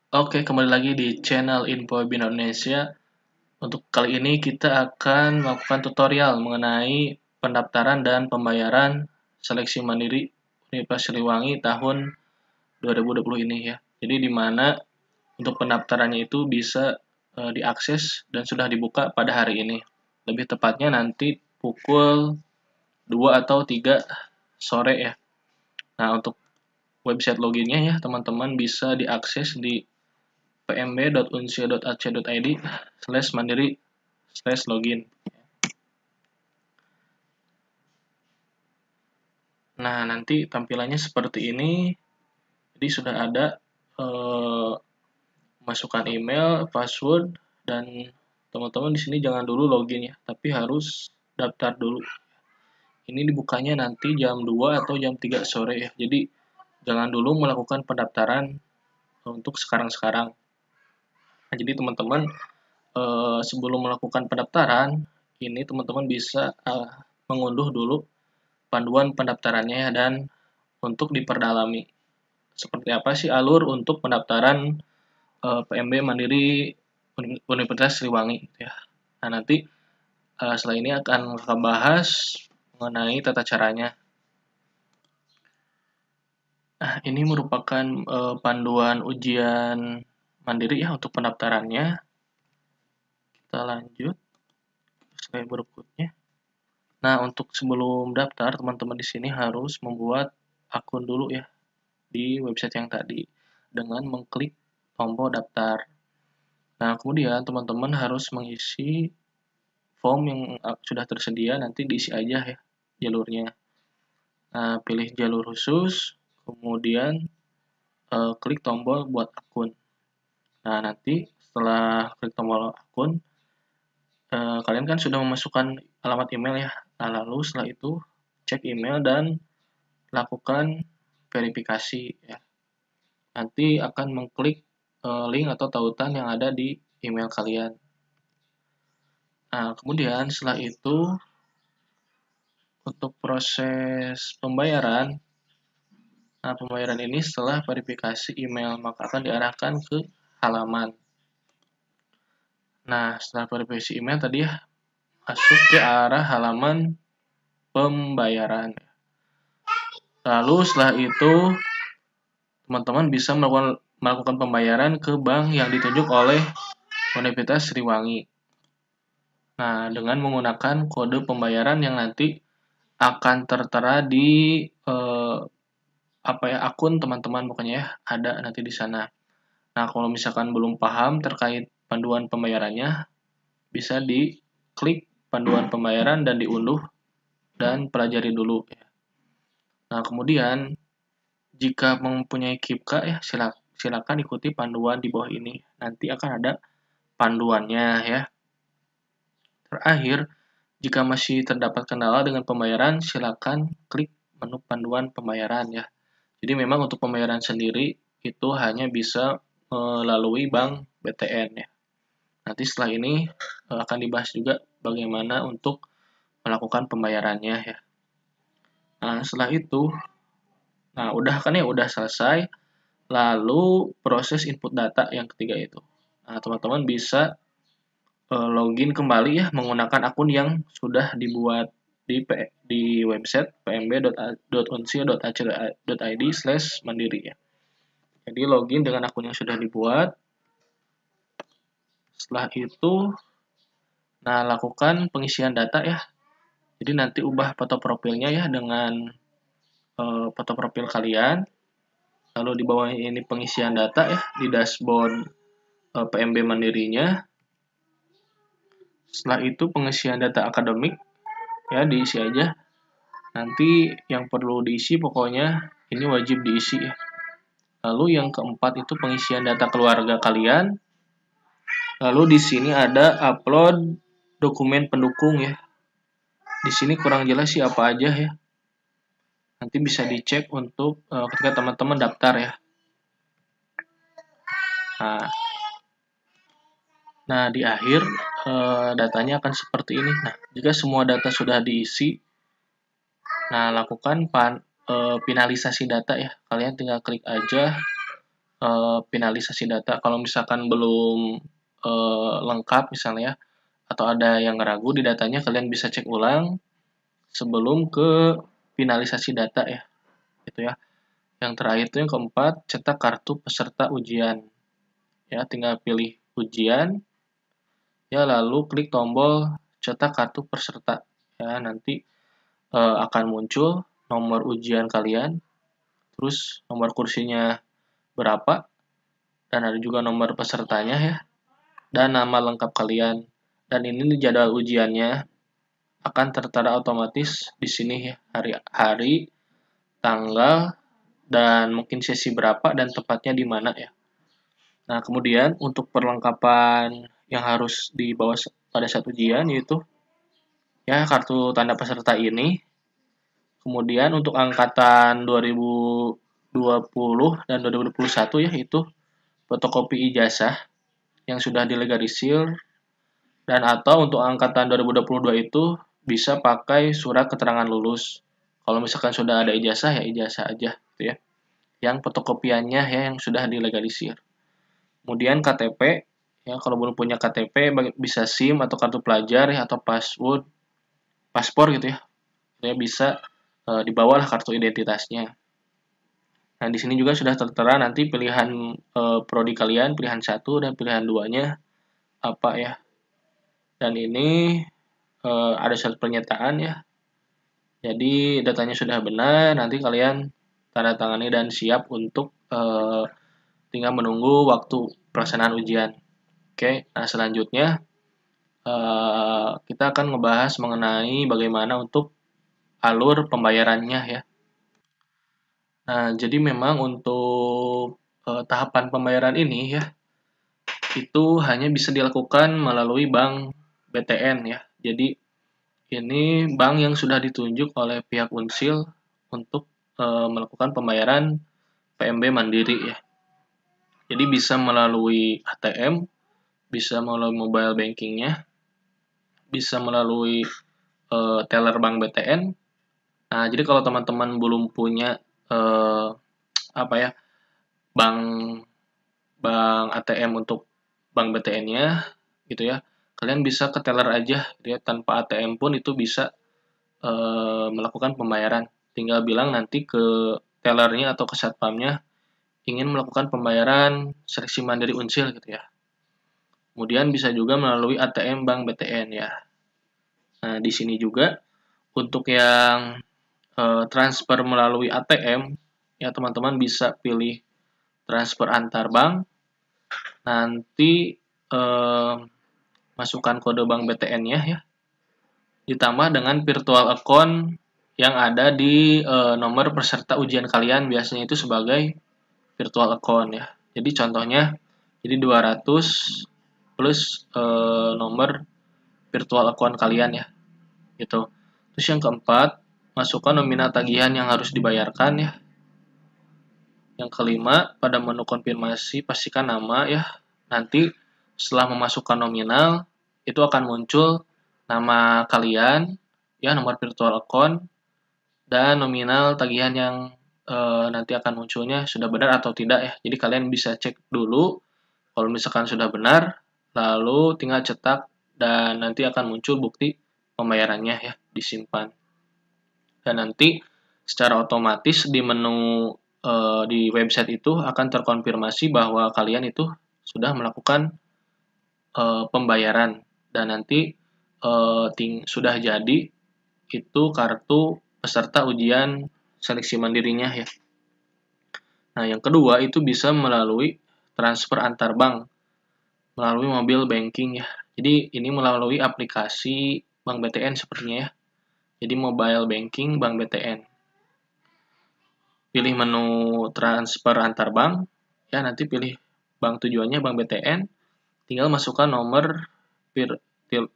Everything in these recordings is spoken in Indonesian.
Oke, kembali lagi di channel Info Bina Indonesia. Untuk kali ini kita akan melakukan tutorial mengenai pendaftaran dan pembayaran seleksi mandiri Universitas Siliwangi tahun 2020 ini ya. Jadi di mana untuk pendaftarannya itu bisa diakses dan sudah dibuka pada hari ini. Lebih tepatnya nanti pukul 2 atau 3 sore ya. Nah, untuk website loginnya ya, teman-teman bisa diakses di pmb.unsio.ac.id/mandiri/login. Nah, nanti tampilannya seperti ini. Jadi sudah ada masukkan email, password, dan teman-teman di sini jangan dulu login ya, tapi harus daftar dulu. Ini dibukanya nanti jam 2 atau jam 3 sore ya. Jadi jangan dulu melakukan pendaftaran untuk sekarang-sekarang. Nah, jadi teman-teman sebelum melakukan pendaftaran, ini teman-teman bisa mengunduh dulu panduan pendaftarannya dan untuk diperdalami. Seperti apa sih alur untuk pendaftaran PMB Mandiri Universitas Siliwangi ya. Nah, nanti setelah ini akan kita bahas mengenai tata caranya. Nah, ini merupakan panduan ujian mandiri ya untuk pendaftarannya. Kita lanjut ke slide berikutnya. Nah, untuk sebelum daftar, teman-teman di sini harus membuat akun dulu ya di website yang tadi dengan mengklik tombol daftar. Nah, kemudian teman-teman harus mengisi form yang sudah tersedia, nanti diisi aja ya jalurnya. Nah, pilih jalur khusus, kemudian klik tombol buat akun. Nah, nanti setelah klik tombol akun, kalian kan sudah memasukkan alamat email ya. Nah, lalu setelah itu cek email dan lakukan verifikasi ya. Nanti akan mengklik link atau tautan yang ada di email kalian. Nah, kemudian setelah itu untuk proses pembayaran, nah pembayaran ini setelah verifikasi email maka akan diarahkan ke halaman. Nah, setelah verifikasi email tadi ya, masuk ke arah halaman pembayaran. Lalu setelah itu teman-teman bisa melakukan pembayaran ke bank yang ditunjuk oleh Universitas Siliwangi. Nah, dengan menggunakan kode pembayaran yang nanti akan tertera di akun teman-teman, pokoknya ya ada nanti di sana. Nah, kalau misalkan belum paham terkait panduan pembayarannya, bisa diklik panduan pembayaran dan diunduh dan pelajari dulu. Nah, kemudian jika mempunyai KIPKA ya silakan ikuti panduan di bawah ini. Nanti akan ada panduannya ya. Terakhir, jika masih terdapat kendala dengan pembayaran, silakan klik menu panduan pembayaran ya. Jadi memang untuk pembayaran sendiri itu hanya bisa melalui bank BTN ya. Nanti setelah ini akan dibahas juga bagaimana untuk melakukan pembayarannya ya. Nah, setelah itu, nah udah kan ya, udah selesai. Lalu proses input data yang ketiga itu. Nah, teman-teman bisa login kembali ya menggunakan akun yang sudah dibuat di website pmb.unsio.ac.id/mandiri ya. Jadi login dengan akun yang sudah dibuat. Setelah itu, nah lakukan pengisian data ya. Jadi nanti ubah foto profilnya ya dengan foto profil kalian. Lalu di bawah ini pengisian data ya di dashboard PMB Mandirinya. Setelah itu pengisian data akademik ya diisi aja. Nanti yang perlu diisi pokoknya ini wajib diisi ya. Lalu yang keempat itu pengisian data keluarga kalian. Lalu di sini ada upload dokumen pendukung ya. Di sini kurang jelas sih apa aja ya. Nanti bisa dicek untuk ketika teman-teman daftar ya. Nah di akhir datanya akan seperti ini. Nah, jika semua data sudah diisi, nah lakukan finalisasi data ya. Kalian tinggal klik aja finalisasi data. Kalau misalkan belum lengkap misalnya, atau ada yang ragu di datanya, kalian bisa cek ulang sebelum ke finalisasi data ya, gitu ya. Yang terakhir itu yang keempat, cetak kartu peserta ujian. Ya, tinggal pilih ujian, ya lalu klik tombol cetak kartu peserta. Ya, nanti akan muncul nomor ujian kalian, terus nomor kursinya berapa, dan ada juga nomor pesertanya ya, dan nama lengkap kalian. Dan ini jadwal ujiannya akan tertera otomatis di sini ya, hari-hari, tanggal, dan mungkin sesi berapa dan tepatnya di mana ya. Nah, kemudian untuk perlengkapan yang harus dibawa pada saat ujian yaitu ya kartu tanda peserta ini. Kemudian untuk angkatan 2020 dan 2021 ya, itu fotokopi ijazah yang sudah dilegalisir, dan atau untuk angkatan 2022 itu bisa pakai surat keterangan lulus. Kalau misalkan sudah ada ijazah ya ijazah aja gitu ya. Yang fotokopiannya ya yang sudah dilegalisir. Kemudian KTP ya, kalau belum punya KTP bisa SIM atau kartu pelajar ya, atau paspor gitu ya. Ya bisa dibawalah kartu identitasnya. Nah, di sini juga sudah tertera nanti pilihan prodi kalian, pilihan 1 dan pilihan 2-nya apa ya. Dan ini ada surat pernyataan ya. Jadi datanya sudah benar, nanti kalian tanda tangani dan siap untuk tinggal menunggu waktu pelaksanaan ujian. Oke, nah selanjutnya kita akan ngebahas mengenai bagaimana untuk alur pembayarannya ya. Nah, jadi memang untuk tahapan pembayaran ini ya, itu hanya bisa dilakukan melalui bank BTN ya. Jadi ini bank yang sudah ditunjuk oleh pihak Unsil untuk melakukan pembayaran PMB Mandiri ya. Jadi bisa melalui ATM, bisa melalui mobile bankingnya, bisa melalui teller bank BTN. Nah, jadi kalau teman-teman belum punya apa ya, bank ATM untuk bank BTN-nya gitu ya, kalian bisa ke teller aja gitu ya, tanpa ATM pun itu bisa melakukan pembayaran. Tinggal bilang nanti ke tellernya atau ke satpamnya ingin melakukan pembayaran seleksi mandiri Unsil gitu ya. Kemudian bisa juga melalui ATM bank BTN ya. Nah, di sini juga untuk yang transfer melalui ATM ya, teman-teman bisa pilih transfer antar bank. Nanti masukkan kode bank BTN-nya ya. Ditambah dengan virtual account yang ada di nomor peserta ujian kalian, biasanya itu sebagai virtual account ya. Jadi contohnya jadi 200 plus nomor virtual account kalian ya. Gitu. Terus yang keempat, masukkan nominal tagihan yang harus dibayarkan ya. Yang kelima, pada menu konfirmasi pastikan nama ya. Nanti setelah memasukkan nominal, itu akan muncul nama kalian, ya nomor virtual account, dan nominal tagihan yang nanti akan munculnya sudah benar atau tidak ya. Jadi kalian bisa cek dulu, kalau misalkan sudah benar, lalu tinggal cetak dan nanti akan muncul bukti pembayarannya ya, disimpan. Dan nanti secara otomatis di menu di website itu akan terkonfirmasi bahwa kalian itu sudah melakukan pembayaran, dan nanti sudah jadi itu kartu peserta ujian seleksi mandirinya ya. Nah, yang kedua itu bisa melalui transfer antar bank melalui mobile banking ya. Jadi ini melalui aplikasi Bank BTN sepertinya ya. Jadi mobile banking Bank BTN. Pilih menu transfer antar bank, ya nanti pilih bank tujuannya Bank BTN, tinggal masukkan nomor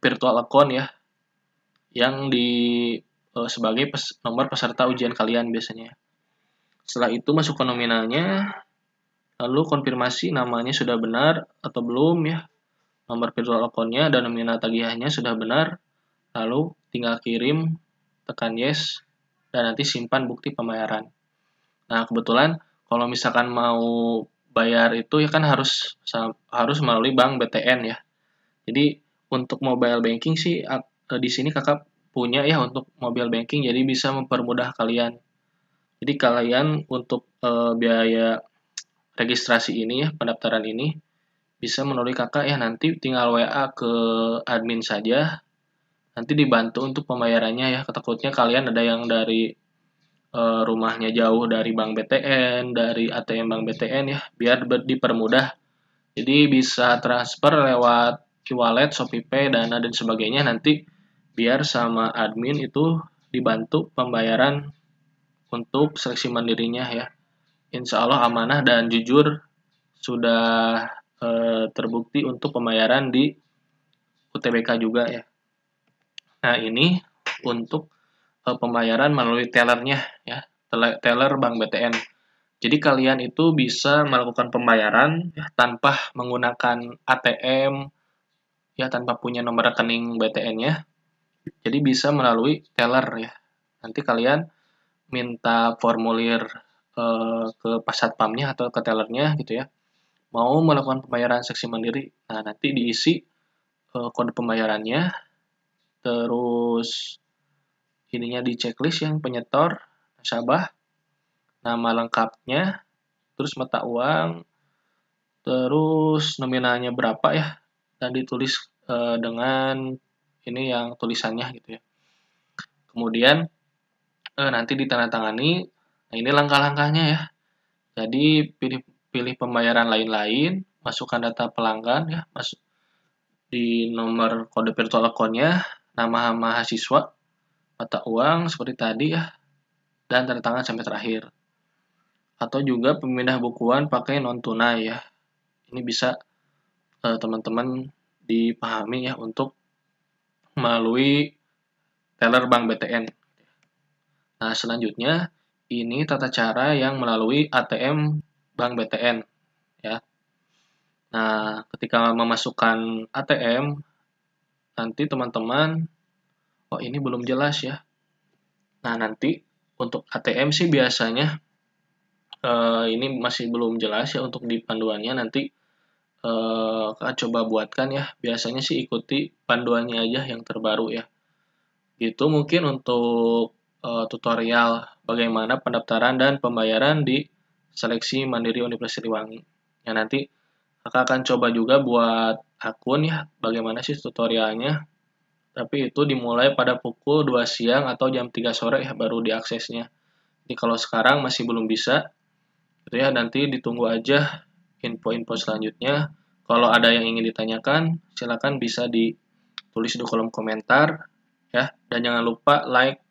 virtual account ya, yang sebagai nomor peserta ujian kalian biasanya. Setelah itu masukkan nominalnya, lalu konfirmasi namanya sudah benar atau belum ya, nomor virtual account-nya dan nominal tagihannya sudah benar, lalu tinggal kirim, tekan yes, dan nanti simpan bukti pembayaran. Nah, kebetulan kalau misalkan mau bayar itu ya kan harus melalui bank BTN ya. Jadi untuk mobile banking sih di sini kakak punya ya untuk mobile banking, jadi bisa mempermudah kalian. Jadi kalian untuk biaya registrasi ini ya, pendaftaran ini bisa melalui kakak ya, nanti tinggal WA ke admin saja, nanti dibantu untuk pembayarannya ya. Takutnya kalian ada yang dari rumahnya jauh dari bank BTN, dari ATM bank BTN ya, biar dipermudah. Jadi bisa transfer lewat e-wallet, ShopeePay, Dana, dan sebagainya. Nanti biar sama admin itu dibantu pembayaran untuk seleksi mandirinya ya. Insya Allah amanah dan jujur, sudah terbukti untuk pembayaran di UTBK juga ya. Nah ini untuk pembayaran melalui tellernya ya, teller Bank BTN. Jadi kalian itu bisa melakukan pembayaran ya, tanpa menggunakan ATM ya, tanpa punya nomor rekening BTN-nya. Jadi bisa melalui teller ya. Nanti kalian minta formulir ke Pasatpamnya atau ke tellernya gitu ya. Mau melakukan pembayaran seksi mandiri. Nah, nanti diisi kode pembayarannya, terus ininya di checklist yang penyetor, nasabah, nama lengkapnya, terus mata uang, terus nominalnya berapa ya, dan ditulis dengan ini yang tulisannya gitu ya. Kemudian nanti ditandatangani. Nah, ini langkah-langkahnya ya. Jadi pilih pembayaran lain-lain, masukkan data pelanggan ya, masuk di nomor kode virtual account-nya, nama mahasiswa, mata uang seperti tadi ya, dan tanda tangan sampai terakhir. Atau juga pemindah bukuan pakai non tunai ya. Ini bisa teman-teman dipahami ya untuk melalui teller Bank BTN. Nah, selanjutnya ini tata cara yang melalui ATM Bank BTN ya. Nah, ketika memasukkan ATM, nanti teman-teman, oh ini belum jelas ya. Nah, nanti untuk ATM sih biasanya ini masih belum jelas ya untuk di panduannya, nanti coba buatkan ya. Biasanya sih ikuti panduannya aja yang terbaru ya. Itu mungkin untuk tutorial bagaimana pendaftaran dan pembayaran di seleksi mandiri Universitas Siliwangi. Ya nanti kakak akan coba juga buat akun ya, bagaimana sih tutorialnya. Tapi itu dimulai pada pukul 2 siang atau jam 3 sore ya baru diaksesnya. Jadi kalau sekarang masih belum bisa, gitu ya, nanti ditunggu aja info-info selanjutnya. Kalau ada yang ingin ditanyakan, silakan bisa ditulis di kolom komentar ya. Dan jangan lupa like,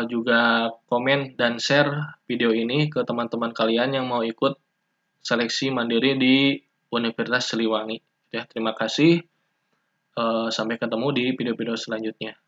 juga komen dan share video ini ke teman-teman kalian yang mau ikut seleksi mandiri di Universitas Siliwangi. Ya, terima kasih. Sampai ketemu di video-video selanjutnya.